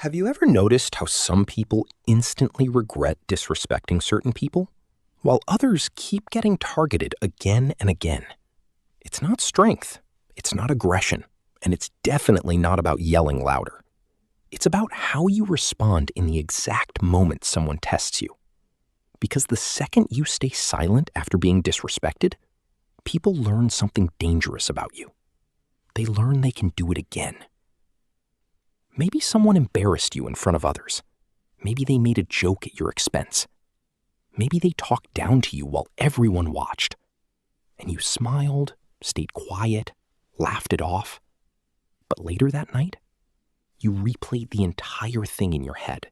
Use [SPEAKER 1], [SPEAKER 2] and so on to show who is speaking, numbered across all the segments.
[SPEAKER 1] Have you ever noticed how some people instantly regret disrespecting certain people, while others keep getting targeted again and again? It's not strength, it's not aggression, and it's definitely not about yelling louder. It's about how you respond in the exact moment someone tests you. Because the second you stay silent after being disrespected, people learn something dangerous about you. They learn they can do it again. Maybe someone embarrassed you in front of others. Maybe they made a joke at your expense. Maybe they talked down to you while everyone watched. And you smiled, stayed quiet, laughed it off. But later that night, you replayed the entire thing in your head,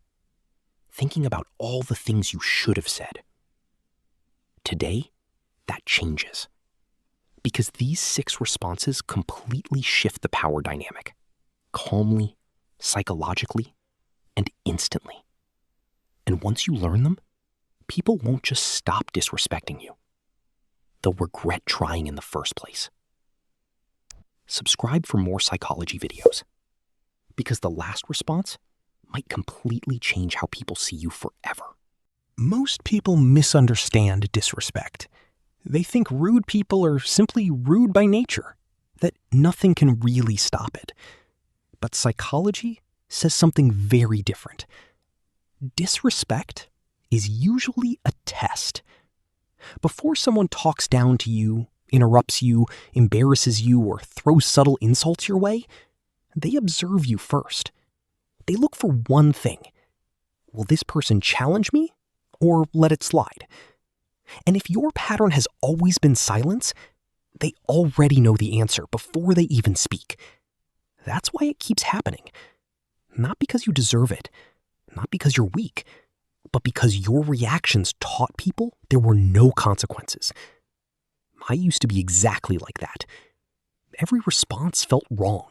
[SPEAKER 1] thinking about all the things you should have said. Today, that changes. Because these 6 responses completely shift the power dynamic, calmly, psychologically, and instantly. And once you learn them, people won't just stop disrespecting you. They'll regret trying in the first place. Subscribe for more psychology videos, because the last response might completely change how people see you forever.
[SPEAKER 2] Most people misunderstand disrespect. They think rude people are simply rude by nature, that nothing can really stop it. But psychology says something very different. Disrespect is usually a test. Before someone talks down to you, interrupts you, embarrasses you, or throws subtle insults your way, they observe you first. They look for one thing. Will this person challenge me or let it slide? And if your pattern has always been silence, they already know the answer before they even speak. That's why it keeps happening. Not because you deserve it, not because you're weak, but because your reactions taught people there were no consequences. I used to be exactly like that. Every response felt wrong.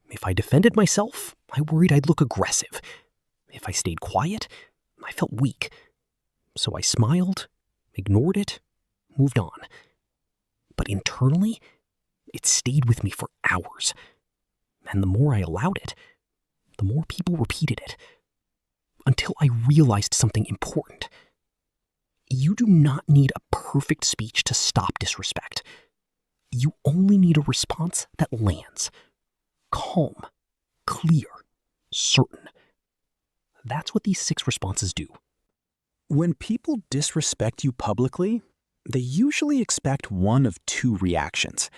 [SPEAKER 2] If I defended myself, I worried I'd look aggressive. If I stayed quiet, I felt weak. So I smiled, ignored it, moved on. But internally, it stayed with me for hours. And the more I allowed it, the more people repeated it. Until I realized something important. You do not need a perfect speech to stop disrespect. You only need a response that lands. Calm, clear, certain. That's what these 6 responses do.
[SPEAKER 3] When people disrespect you publicly, they usually expect one of 2 reactions.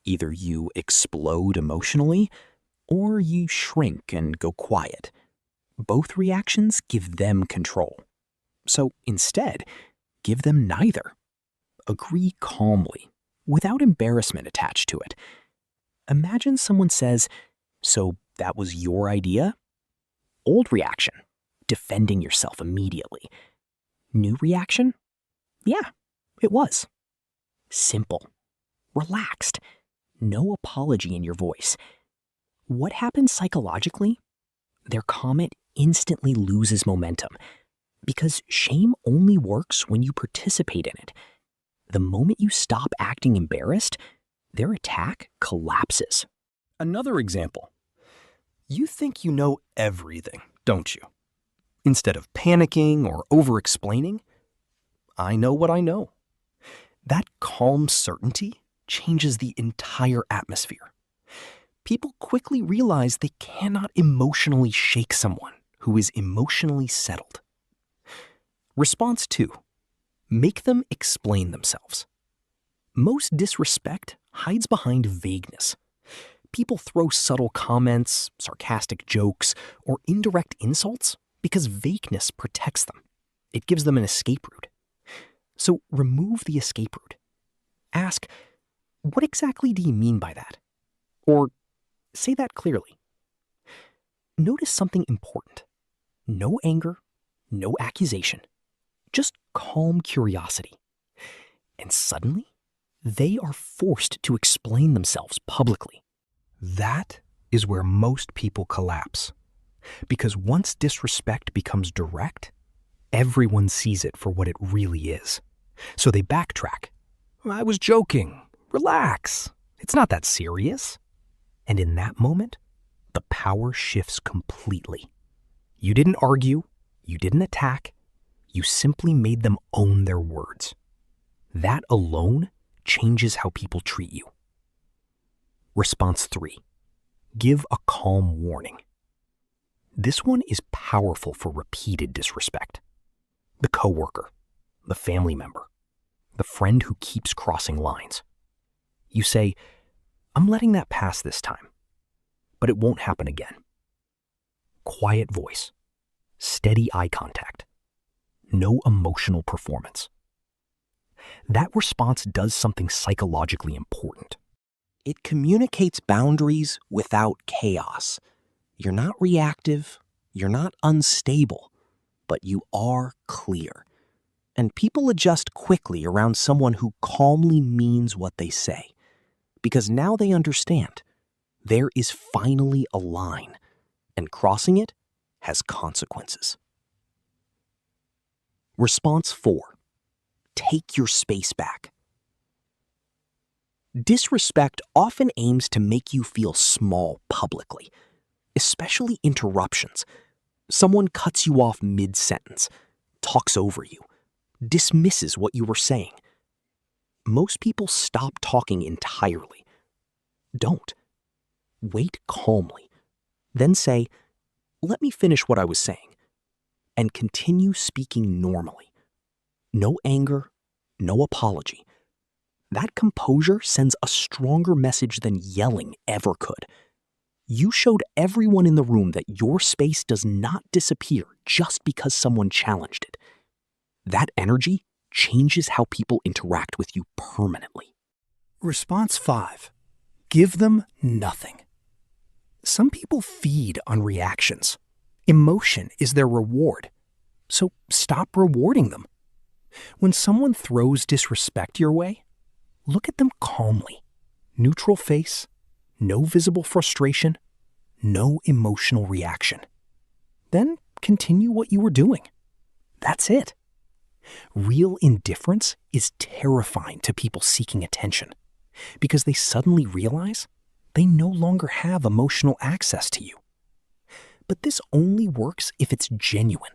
[SPEAKER 3] Either you explode emotionally, or you shrink and go quiet. Both reactions give them control. So instead, give them neither. Agree calmly, without embarrassment attached to it. Imagine someone says, "So that was your idea?" Old reaction, defending yourself immediately. New reaction? Yeah, it was. Simple. Relaxed. No apology in your voice. What happens psychologically? Their comment instantly loses momentum because shame only works when you participate in it. The moment you stop acting embarrassed, their attack collapses.
[SPEAKER 1] Another example. You think you know everything, don't you? Instead of panicking or over-explaining, I know what I know. That calm certainty changes the entire atmosphere. People quickly realize they cannot emotionally shake someone who is emotionally settled. Response 2. Make them explain themselves. Most disrespect hides behind vagueness. People throw subtle comments, sarcastic jokes, or indirect insults because vagueness protects them. It gives them an escape route. So remove the escape route. Ask, what exactly do you mean by that? Or say that clearly. Notice something important. No anger, no accusation, just calm curiosity. And suddenly, they are forced to explain themselves publicly.
[SPEAKER 2] That is where most people collapse. Because once disrespect becomes direct, everyone sees it for what it really is. So they backtrack. I was joking. Relax. It's not that serious. And in that moment, the power shifts completely. You didn't argue, you didn't attack, you simply made them own their words. That alone changes how people treat you. Response 3. Give a calm warning. This one is powerful for repeated disrespect. The coworker, the family member, the friend who keeps crossing lines. You say, "I'm letting that pass this time, but it won't happen again." Quiet voice, steady eye contact, no emotional performance. That response does something psychologically important. It communicates boundaries without chaos. You're not reactive, you're not unstable, but you are clear. And people adjust quickly around someone who calmly means what they say, because now they understand there is finally a line, and crossing it has consequences. Response 4. Take your space back. Disrespect often aims to make you feel small publicly, especially interruptions. Someone cuts you off mid-sentence, talks over you, dismisses what you were saying. Most people stop talking entirely. Don't. Wait calmly. Then say, "Let me finish what I was saying," and continue speaking normally. No anger, no apology. That composure sends a stronger message than yelling ever could. You showed everyone in the room that your space does not disappear just because someone challenged it. That energy changes how people interact with you permanently. Response 5. Give them nothing. Some people feed on reactions. Emotion is their reward. So stop rewarding them. When someone throws disrespect your way, look at them calmly. Neutral face, no visible frustration, no emotional reaction. Then continue what you were doing. That's it. Real indifference is terrifying to people seeking attention because they suddenly realize they no longer have emotional access to you. But this only works if it's genuine,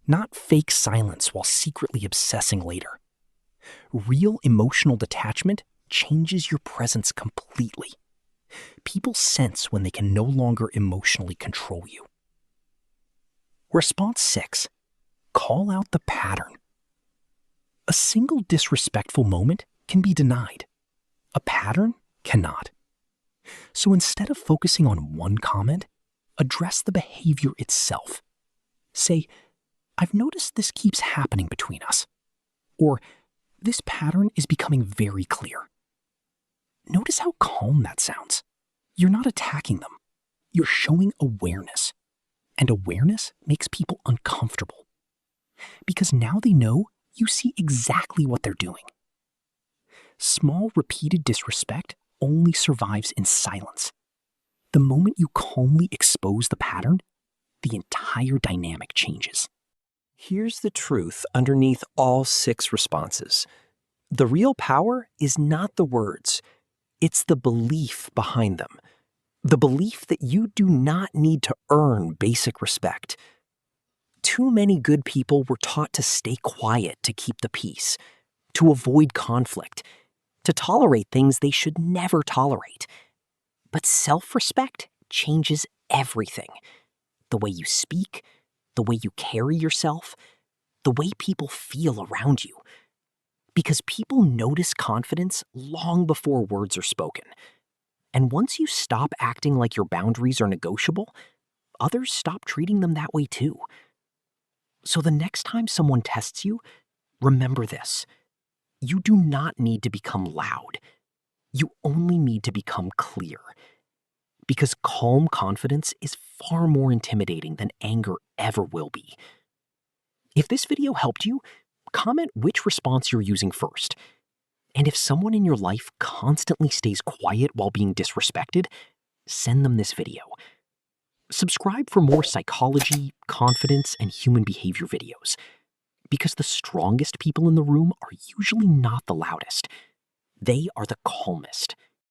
[SPEAKER 2] not fake silence while secretly obsessing later. Real emotional detachment changes your presence completely. People sense when they can no longer emotionally control you. Response 6. Call out the pattern. A single disrespectful moment can be denied. A pattern cannot. So instead of focusing on one comment, address the behavior itself. Say, "I've noticed this keeps happening between us." Or, "This pattern is becoming very clear." Notice how calm that sounds. You're not attacking them. You're showing awareness. And awareness makes people uncomfortable. Because now they know you see exactly what they're doing. Small, repeated disrespect only survives in silence. The moment you calmly expose the pattern, the entire dynamic changes. Here's the truth underneath all 6 responses. The real power is not the words. It's the belief behind them. The belief that you do not need to earn basic respect. Too many good people were taught to stay quiet to keep the peace, to avoid conflict, to tolerate things they should never tolerate. But self-respect changes everything. The way you speak, the way you carry yourself, the way people feel around you. Because people notice confidence long before words are spoken. And once you stop acting like your boundaries are negotiable, others stop treating them that way too. So the next time someone tests you, remember this. You do not need to become loud. You only need to become clear. Because calm confidence is far more intimidating than anger ever will be. If this video helped you, comment which response you're using first. And if someone in your life constantly stays quiet while being disrespected, send them this video. Subscribe for more psychology, confidence, and human behavior videos. Because the strongest people in the room are usually not the loudest. They are the calmest.